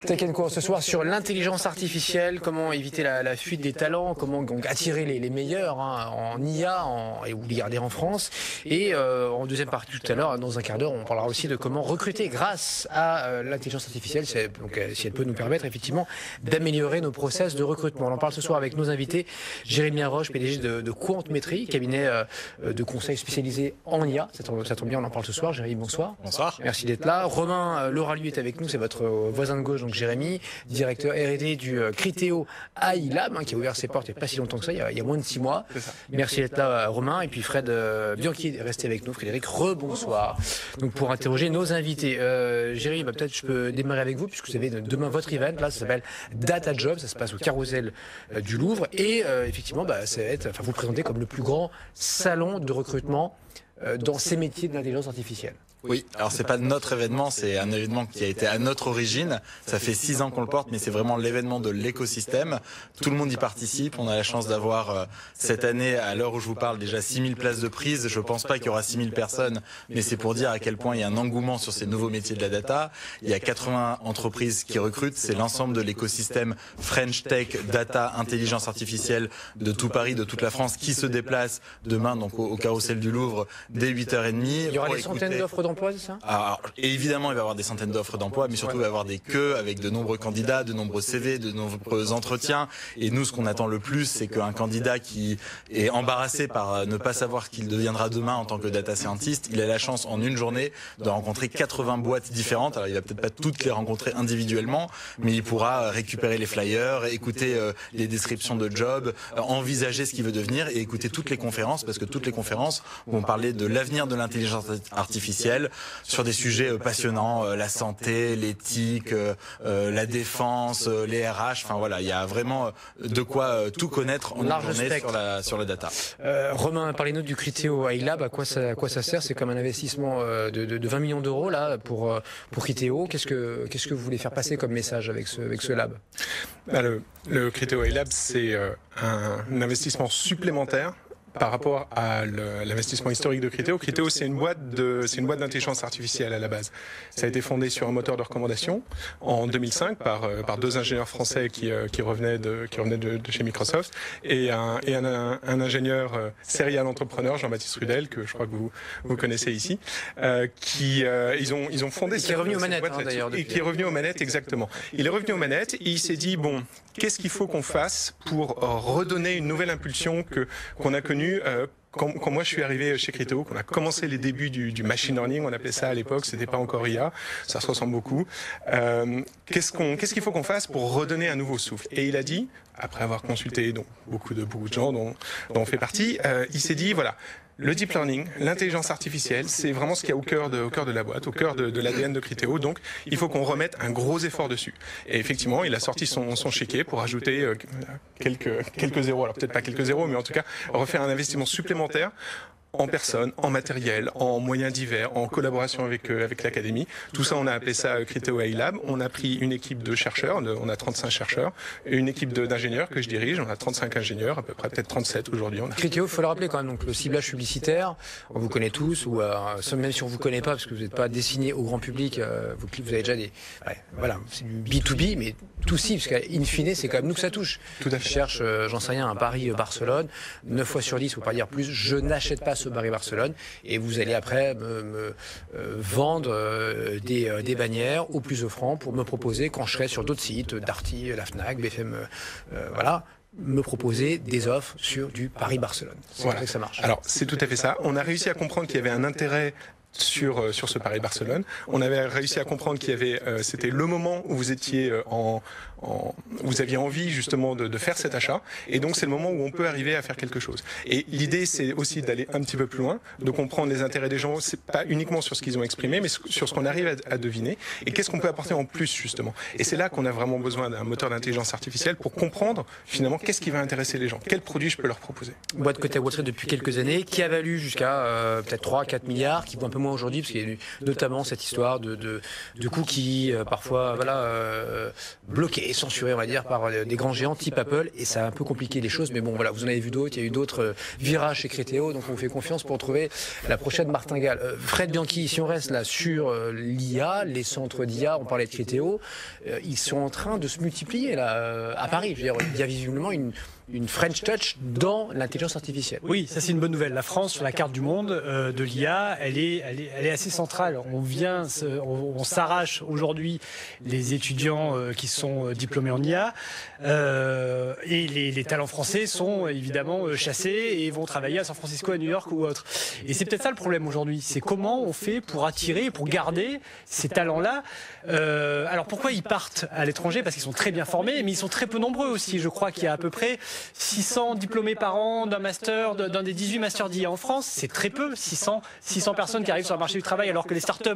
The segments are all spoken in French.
Tech & Co ce soir sur l'intelligence artificielle, comment éviter la fuite des talents, comment donc attirer les meilleurs en IA ou les garder en France. Et en deuxième partie tout à l'heure, dans un quart d'heure, on parlera aussi de comment recruter grâce à l'intelligence artificielle, donc, si elle peut nous permettre effectivement d'améliorer nos process de recrutement. On en parle ce soir avec nos invités, Jérémy Roche, PDG de Quantmetry, cabinet de conseil spécialisé en IA. Ça tombe bien, on en parle ce soir. Jérémy, bonsoir. Bonsoir. Merci d'être là. Romain Laura-Lui est avec nous, c'est votre voisin de gauche, donc Jérémy, directeur R&D du Criteo AI Lab, qui a ouvert ses portes il n'y a pas si longtemps que ça, il y a moins de 6 mois. Merci d'être là, Romain. Et puis Fred Bianchi est resté avec nous. Frédéric, rebonsoir. Donc pour interroger nos invités. Jérémy, peut-être je peux démarrer avec vous, puisque vous avez demain votre event, là, ça s'appelle Data Job, ça se passe au Carrousel du Louvre. Et effectivement, ça va être, vous présenter comme le plus grand salon de recrutement dans ces métiers de l'intelligence artificielle. Oui, alors c'est pas notre événement, c'est un événement qui a été à notre origine. Ça fait 6 ans qu'on le porte, mais c'est vraiment l'événement de l'écosystème. Tout le monde y participe. On a la chance d'avoir cette année, à l'heure où je vous parle, déjà 6000 places de prise. Je pense pas qu'il y aura 6000 personnes, mais c'est pour dire à quel point il y a un engouement sur ces nouveaux métiers de la data. Il y a 80 entreprises qui recrutent. C'est l'ensemble de l'écosystème French Tech, Data, Intelligence Artificielle de tout Paris, de toute la France, qui se déplace demain donc au Carrousel du Louvre dès 8h30. Il y aura des centaines d'offres d'emploi. Alors, évidemment, il va y avoir des centaines d'offres d'emploi, mais surtout, il va y avoir des queues avec de nombreux candidats, de nombreux CV, de nombreux entretiens. Et nous, ce qu'on attend le plus, c'est qu'un candidat qui est embarrassé par ne pas savoir qu'il deviendra demain en tant que data scientist, il a la chance en une journée de rencontrer 80 boîtes différentes. Alors, il va peut-être pas toutes les rencontrer individuellement, mais il pourra récupérer les flyers, écouter les descriptions de jobs, envisager ce qu'il veut devenir et écouter toutes les conférences, parce que toutes les conférences vont parler de l'avenir de l'intelligence artificielle, sur des sujets passionnants, la santé, l'éthique, la défense, les RH, enfin voilà, il y a vraiment de quoi tout connaître en une journée sur la data. Romain, parlez-nous du Criteo AI Lab, à quoi ça sert? C'est comme un investissement de 20 millions d'euros là pour Criteo. Qu'est-ce que vous voulez faire passer comme message avec ce lab? Le Criteo AI Lab, c'est un investissement supplémentaire par rapport à l'investissement historique de Criteo. Criteo, c'est une boîte d'intelligence artificielle à la base. Ça a été fondé sur un moteur de recommandation en 2005 par deux ingénieurs français qui revenaient de chez Microsoft et un ingénieur serial entrepreneur, Jean-Baptiste Rudel, que je crois que vous connaissez ici, ils ont fondé qui est revenu aux manettes d'ailleurs. Et qui est revenu aux manettes, exactement. Il est revenu aux manettes et il s'est dit, bon, qu'est-ce qu'il faut qu'on fasse pour redonner une nouvelle impulsion qu'on a connue quand moi je suis arrivé chez Criteo, qu'on a commencé les débuts du machine learning, on appelait ça à l'époque, c'était pas encore IA, ça se ressemble beaucoup. Qu'est-ce qu'il faut qu'on fasse pour redonner un nouveau souffle? Et il a dit, après avoir consulté donc beaucoup de gens dont on fait partie, il s'est dit voilà. Le deep learning, l'intelligence artificielle, c'est vraiment ce qu'il y a au cœur de la boîte, au cœur de l'ADN de Criteo. Donc, il faut qu'on remette un gros effort dessus. Et effectivement, il a sorti son chéquier pour ajouter quelques zéros. Alors peut-être pas quelques zéros, mais en tout cas, refaire un investissement supplémentaire en personnes, en matériel, en moyens divers, en collaboration avec l'académie. Tout ça, on a appelé ça Criteo AI Lab. On a pris une équipe de chercheurs, on a 35 chercheurs, et une équipe d'ingénieurs que je dirige. On a 35 ingénieurs, à peu près peut-être 37 aujourd'hui. Criteo, il faut le rappeler quand même, donc le ciblage publicitaire, on vous connaît tous, ou même si on vous connaît pas, parce que vous n'êtes pas destiné au grand public, vous avez déjà voilà, c'est du B2B, mais tout si, parce qu'in fine, c'est quand même nous que ça touche. Tout à fait. Je cherche, j'en sais rien, un Paris-Barcelone, 9 fois sur 10, faut pas dire plus, je n'achète pas ce Paris-Barcelone, et vous allez après me vendre des bannières au plus offrant pour me proposer, quand je serai sur d'autres sites, Darty, la Fnac, BFM, voilà, me proposer des offres sur du Paris-Barcelone. C'est voilà. Comme ça que ça marche. Alors, c'est tout à fait ça. On a réussi à comprendre qu'il y avait un intérêt sur ce Paris-Barcelone. On avait réussi à comprendre qu'il y avait, c'était le moment où vous étiez vous aviez envie justement de faire cet achat, et donc c'est le moment où on peut arriver à faire quelque chose. Et l'idée, c'est aussi d'aller un petit peu plus loin, de comprendre les intérêts des gens, c'est pas uniquement sur ce qu'ils ont exprimé, mais sur ce qu'on arrive à deviner, et qu'est-ce qu'on peut apporter en plus justement. Et c'est là qu'on a vraiment besoin d'un moteur d'intelligence artificielle pour comprendre finalement qu'est-ce qui va intéresser les gens, quels produits je peux leur proposer. Boîte cotée à Wall Street depuis quelques années, qui a valu jusqu'à peut-être 3-4 milliards, qui vaut un peu moins aujourd'hui, parce qu'il y a notamment cette histoire de cookies parfois bloqués censuré, on va dire, par des grands géants type Apple, et ça a un peu compliqué les choses. Mais bon, voilà, vous en avez vu d'autres. Il y a eu d'autres virages chez Criteo, donc on vous fait confiance pour trouver la prochaine martingale. Fred Bianchi, si on reste là sur l'IA, les centres d'IA, on parlait de Criteo, ils sont en train de se multiplier là à Paris. Je veux dire, il y a visiblement une French touch dans l'intelligence artificielle. Oui, ça c'est une bonne nouvelle. La France, sur la carte du monde de l'IA, elle est assez centrale. On s'arrache aujourd'hui les étudiants qui sont diplômés en IA et les talents français sont évidemment chassés et vont travailler à San Francisco, à New York ou autre. Et c'est peut-être ça le problème aujourd'hui. C'est comment on fait pour attirer, pour garder ces talents-là. Alors pourquoi ils partent à l'étranger? Parce qu'ils sont très bien formés, mais ils sont très peu nombreux aussi. Je crois qu'il y a à peu près 600 diplômés par an d'un master, d'un des 18 masters d'IA en France, c'est très peu, 600 personnes qui arrivent sur le marché du travail alors que les startups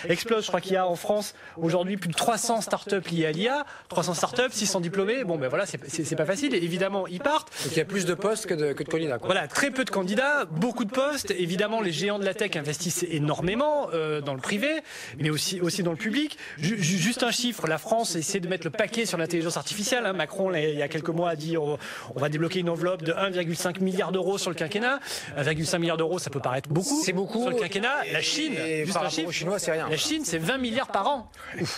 explosent. Je crois qu'il y a en France aujourd'hui plus de 300 startups liées à l'IA, 300 startups, 600 diplômés, bon ben voilà, c'est pas facile, et évidemment ils partent. Donc il y a plus de postes que de candidats, quoi. Voilà, très peu de candidats, beaucoup de postes, évidemment les géants de la tech investissent énormément dans le privé, mais aussi dans le public. Juste un chiffre, la France essaie de mettre le paquet sur l'intelligence artificielle, hein. Macron il y a quelques mois a dit on va débloquer une enveloppe de 1,5 milliard d'euros sur le quinquennat. 1,5 milliard d'euros, ça peut paraître beaucoup. C'est beaucoup. Sur le quinquennat, la Chine, juste par un rapport chiffre, aux Chinois, c'est rien. La Chine, c'est 20 milliards par an.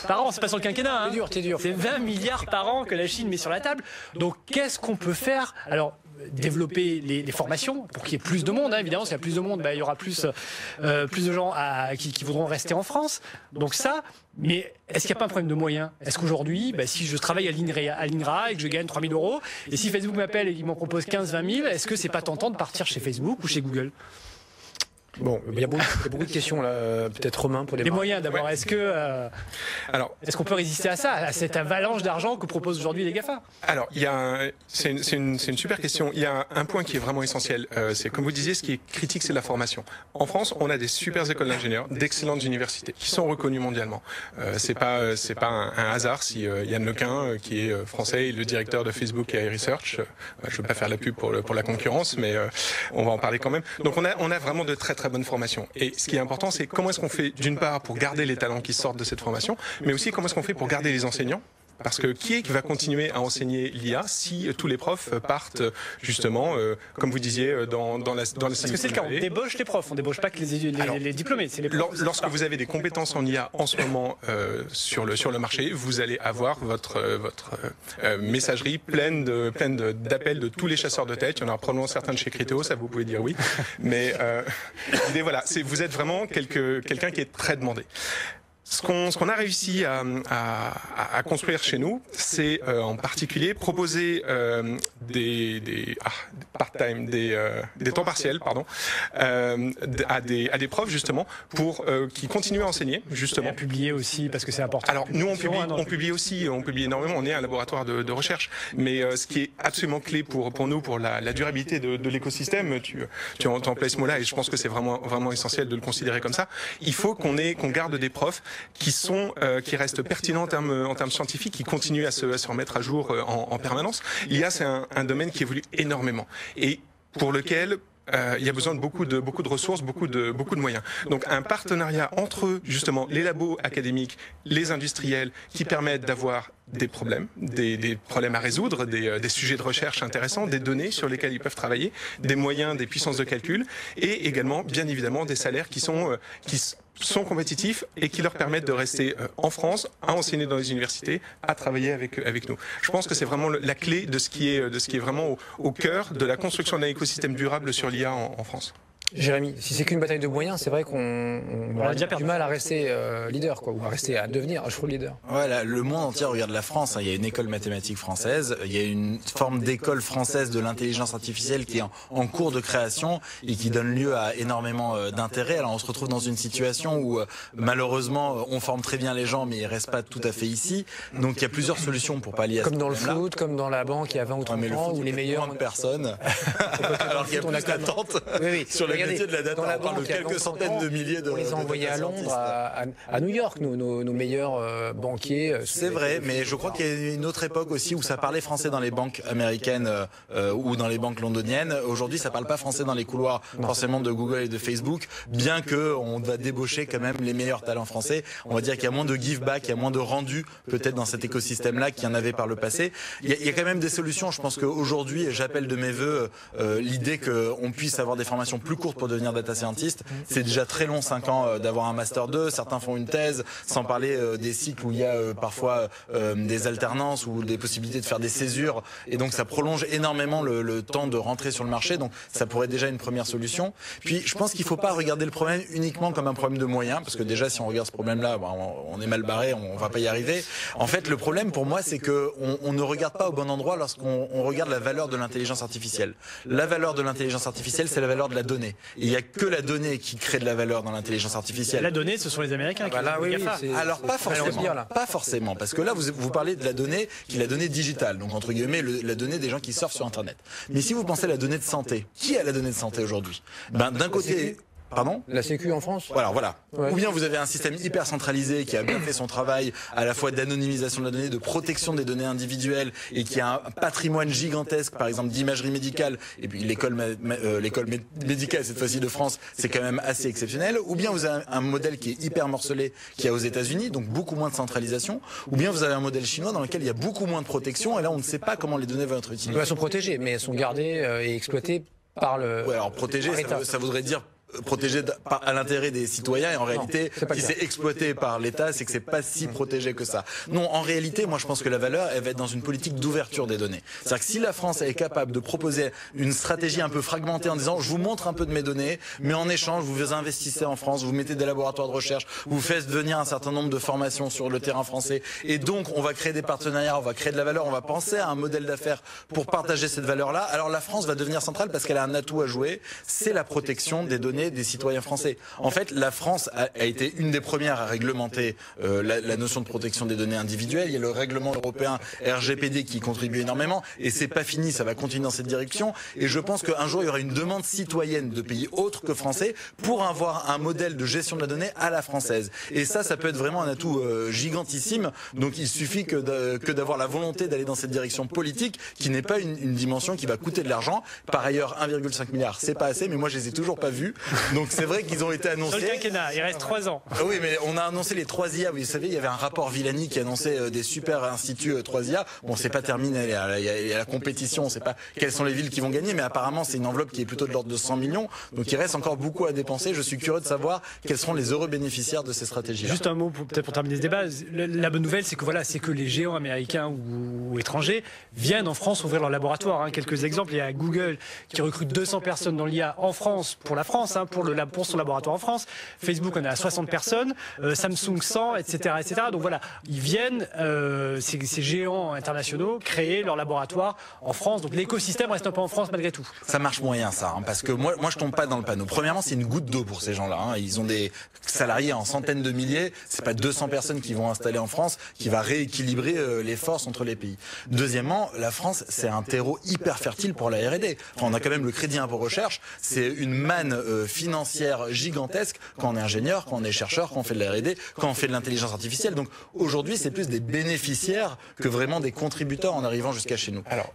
Par an, c'est pas sur le quinquennat. Hein. T'es dur. C'est 20 milliards par an que la Chine met sur la table. Donc, qu'est-ce qu'on peut faire? Alors, développer les formations pour qu'il y ait plus de monde, hein, évidemment. S'il y a plus de monde, il y aura plus de gens qui voudront rester en France. Donc ça, mais est-ce qu'il n'y a pas un problème de moyens? Est-ce qu'aujourd'hui, si je travaille à l'INRA et que je gagne 3 000 euros, et si Facebook m'appelle et qu'il m'en propose 15-20 000, est-ce que c'est pas tentant de partir chez Facebook ou chez Google? Bon, il y a beaucoup de questions là. Peut-être Romain pour les moyens d'abord. Ouais. Est-ce qu'on peut résister à ça, à cette avalanche d'argent que proposent aujourd'hui les GAFA? Alors, c'est une super question. Il y a un point qui est vraiment essentiel. C'est comme vous disiez, ce qui est critique, c'est la formation. En France, on a des super écoles d'ingénieurs, d'excellentes universités qui sont reconnues mondialement. C'est pas un hasard si Yann Lequin, qui est français, et le directeur de Facebook et Research. Je veux pas faire la pub pour la concurrence, mais on va en parler quand même. Donc on a vraiment de très bonne formation. Et ce qui est important, c'est comment est-ce qu'on fait, d'une part, pour garder les talents qui sortent de cette formation, mais aussi comment est-ce qu'on fait pour garder les enseignants. Parce que qui va continuer à enseigner l'IA si tous les profs partent justement, comme vous disiez, dans la Parce que c'est le cas, on débauche les profs, on débauche pas que les diplômés. C'est les profs, lorsque vous avez des compétences en IA en ce moment sur le marché, vous allez avoir votre messagerie pleine d'appels de tous les chasseurs de tête. Il y en aura probablement certains de chez Criteo, ça vous pouvez dire oui. Mais l'idée, voilà, vous êtes vraiment quelqu'un qui est très demandé. Ce qu'on a réussi à construire chez nous, c'est en particulier proposer des part-time, des temps partiels, pardon, à des profs justement pour qui continuent à enseigner justement. Et à publier aussi parce que c'est important. Alors nous on publie aussi, on publie énormément. On est un laboratoire de recherche, mais ce qui est absolument clé pour nous, pour la durabilité de l'écosystème, tu emploies ce mot-là et je pense que c'est vraiment essentiel de le considérer comme ça. Il faut qu'on garde des profs qui restent pertinents en termes scientifiques, qui continuent à se remettre à jour en permanence. L'IA, c'est un domaine qui évolue énormément et pour lequel il y a besoin de beaucoup de ressources, beaucoup de moyens. Donc un partenariat entre justement les labos académiques, les industriels, qui permettent d'avoir des problèmes à résoudre, des sujets de recherche intéressants, des données sur lesquelles ils peuvent travailler, des moyens, des puissances de calcul, et également, bien évidemment, des salaires qui sont compétitifs et qui leur permettent de rester en France, à enseigner dans les universités, à travailler avec nous. Je pense que c'est vraiment la clé de ce qui est vraiment au cœur de la construction d'un écosystème durable sur l'IA en France. Jérémy, si c'est qu'une bataille de moyens, c'est vrai qu'on a déjà du mal à rester leader, quoi, ou à devenir, je trouve, leader. Ouais, le monde entier regarde la France. Il y a une école mathématique française, il y a une forme d'école française de l'intelligence artificielle qui est en cours de création et qui donne lieu à énormément d'intérêt. Alors on se retrouve dans une situation où malheureusement on forme très bien les gens, mais ils restent pas tout à fait ici. Donc il y a plusieurs solutions pour pallier à ça. Comme dans le foot, comme dans la banque il y a 20 ou 30 ans, où les meilleurs de personnes. Alors qu'il y a plus d'attente sur le regardez, métier de la data, dans la on parle de banque, il y a quelques longtemps, centaines de milliers de on les a envoyés à Londres, à New York, nos meilleurs banquiers. C'est vrai, mais je crois qu'il y a une autre époque aussi où ça parlait français dans les banques américaines ou dans les banques londoniennes. Aujourd'hui, ça parle pas français dans les couloirs forcément de Google et de Facebook, bien que on va débaucher quand même les meilleurs talents français. On va dire qu'il y a moins de give back, il y a moins de rendu peut-être dans cet écosystème-là qu'il y en avait par le passé. Il y a quand même des solutions. Je pense qu'aujourd'hui, j'appelle de mes voeux l'idée qu'on puisse avoir des formations plus courtes pour devenir data scientist. C'est déjà très long, 5 ans d'avoir un master 2. Certains font une thèse, sans parler des cycles où il y a parfois des alternances ou des possibilités de faire des césures. Et donc ça prolonge énormément le temps de rentrer sur le marché. Donc ça pourrait être déjà une première solution. Puis je pense qu'il ne faut pas regarder le problème uniquement comme un problème de moyens, parce que déjà si on regarde ce problème-là, on est mal barré, on va pas y arriver. En fait, le problème pour moi, c'est que on ne regarde pas au bon endroit lorsqu'on regarde la valeur de l'intelligence artificielle. La valeur de l'intelligence artificielle, c'est la valeur de la donnée. Et il n'y a que la donnée qui crée de la valeur dans l'intelligence artificielle. La donnée, ce sont les Américains qui là, oui, Alors pas forcément, parce que là vous parlez de la donnée qui est la donnée digitale, donc entre guillemets la donnée des gens qui surfent sur Internet. Mais si vous pensez à la donnée de santé, qui a la donnée de santé aujourd'hui? D'un côté... Pardon? La Sécu en France? Voilà. Ouais. Ou bien vous avez un système hyper centralisé qui a bien fait son travail à la fois d'anonymisation de la donnée, de protection des données individuelles et qui a un patrimoine gigantesque, par exemple d'imagerie médicale. Et puis l'école médicale cette fois-ci de France, c'est quand même assez exceptionnel. Ou bien vous avez un modèle qui est hyper morcelé, qui est aux États-Unis, donc beaucoup moins de centralisation. Ou bien vous avez un modèle chinois dans lequel il y a beaucoup moins de protection. Et là, on ne sait pas comment les données vont être utilisées. Elles sont protégées, mais elles sont gardées et exploitées par le. Ouais, alors protégées, ça voudrait dire protégé à l'intérêt des citoyens, et en réalité, si c'est exploité par l'État, c'est que c'est pas si protégé que ça. Non, en réalité, moi je pense que la valeur, elle va être dans une politique d'ouverture des données. C'est-à-dire que si la France est capable de proposer une stratégie un peu fragmentée en disant je vous montre un peu de mes données, mais en échange vous investissez en France, vous mettez des laboratoires de recherche, vous faites venir un certain nombre de formations sur le terrain français, et donc on va créer des partenariats, on va créer de la valeur, on va penser à un modèle d'affaires pour partager cette valeur-là. Alors la France va devenir centrale parce qu'elle a un atout à jouer, c'est la protection des données des citoyens français. En fait, la France a été une des premières à réglementer la notion de protection des données individuelles. Il y a le règlement européen RGPD qui contribue énormément, et c'est pas fini, ça va continuer dans cette direction. Et je pense qu'un jour il y aura une demande citoyenne de pays autres que français pour avoir un modèle de gestion de la donnée à la française. Et ça peut être vraiment un atout gigantissime. Donc il suffit que d'avoir la volonté d'aller dans cette direction politique, qui n'est pas une dimension qui va coûter de l'argent. Par ailleurs, 1,5 milliard, c'est pas assez, mais moi je les ai toujours pas vus. Donc c'est vrai qu'ils ont été annoncés. Sur le quinquennat, il reste 3 ans. Oui, mais on a annoncé les 3 IA. Vous savez, il y avait un rapport Villani qui annonçait des super instituts 3 IA. Bon, c'est pas terminé. Il y a la compétition. On sait pas quelles sont les villes qui vont gagner, mais apparemment c'est une enveloppe qui est plutôt de l'ordre de 100 millions. Donc il reste encore beaucoup à dépenser. Je suis curieux de savoir quels seront les heureux bénéficiaires de ces stratégies. Juste un mot peut-être pour terminer ce débat. La bonne nouvelle, c'est que les géants américains ou étrangers viennent en France ouvrir leur laboratoire. Quelques exemples. Il y a Google qui recrute 200 personnes dans l'IA en France pour la France, pour son laboratoire en France. Facebook en a 60 personnes, Samsung 100, etc., etc. Donc voilà, ils viennent, ces géants internationaux, créer leur laboratoire en France. Donc l'écosystème reste un peu en France malgré tout. Ça marche moyen ça, parce que moi je tombe pas dans le panneau. Premièrement, c'est une goutte d'eau pour ces gens-là. Ils ont des salariés en centaines de milliers. C'est pas 200 personnes qui vont installer en France qui va rééquilibrer les forces entre les pays. Deuxièmement, la France, c'est un terreau hyper fertile pour la R&D. Enfin, on a quand même le crédit impôt recherche. C'est une manne financière gigantesque quand on est ingénieur, quand on est chercheur, quand on fait de la R&D, quand on fait de l'intelligence artificielle. Donc aujourd'hui, c'est plus des bénéficiaires que vraiment des contributeurs en arrivant jusqu'à chez nous. Alors,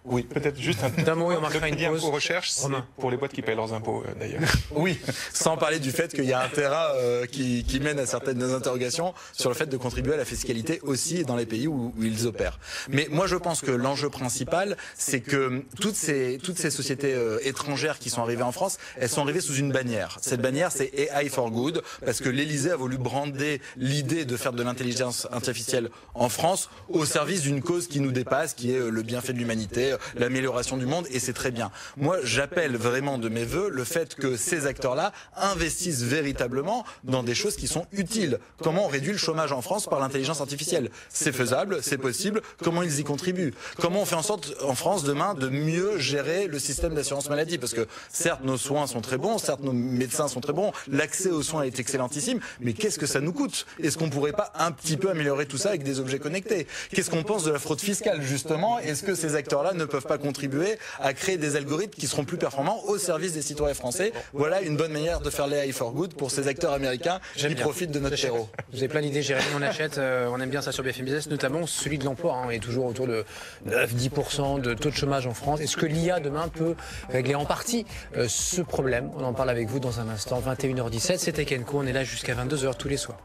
oui, peut-être juste un mot, on marquera une crédit pause. impôt recherche, c'est pour les boîtes qui payent leurs impôts d'ailleurs. Oui, sans parler du fait qu'il y a un terrain qui mène à certaines interrogations sur le fait de contribuer à la fiscalité aussi dans les pays où ils opèrent. Mais moi, je pense que l'enjeu principal, c'est que toutes ces sociétés étrangères qui sont arrivées en France, elles sont arrivées sous une bannière. Cette bannière, c'est AI for Good, parce que l'Élysée a voulu brander l'idée de faire de l'intelligence artificielle en France au service d'une cause qui nous dépasse, qui est le bienfait de l'humanité, l'amélioration du monde, et c'est très bien. Moi, j'appelle vraiment de mes voeux le fait que ces acteurs-là investissent véritablement dans des choses qui sont utiles. Comment on réduit le chômage en France par l'intelligence artificielle? C'est faisable, c'est possible. Comment ils y contribuent? Comment on fait en sorte, en France, demain, de mieux gérer le système d'assurance maladie? Parce que, certes, nos soins sont très bons, certes nos médecins sont très bons, l'accès aux soins est excellentissime, mais qu'est-ce que ça nous coûte? Est-ce qu'on pourrait pas un petit peu améliorer tout ça avec des objets connectés? Qu'est-ce qu'on pense de la fraude fiscale justement? Est-ce que ces acteurs-là ne peuvent pas contribuer à créer des algorithmes qui seront plus performants au service des citoyens français? Voilà une bonne manière de faire l'AI for good pour ces acteurs américains qui profitent de notre terreau. Vous avez plein d'idées, Jérémy, on achète, on aime bien ça sur BFM Business, notamment celui de l'emploi, hein, est toujours autour de 9-10% de taux de chômage en France. Est-ce que l'IA demain peut régler en partie ce problème? On en parle avec vous dans un instant, 21h17, c'est Tech & Co, on est là jusqu'à 22h tous les soirs.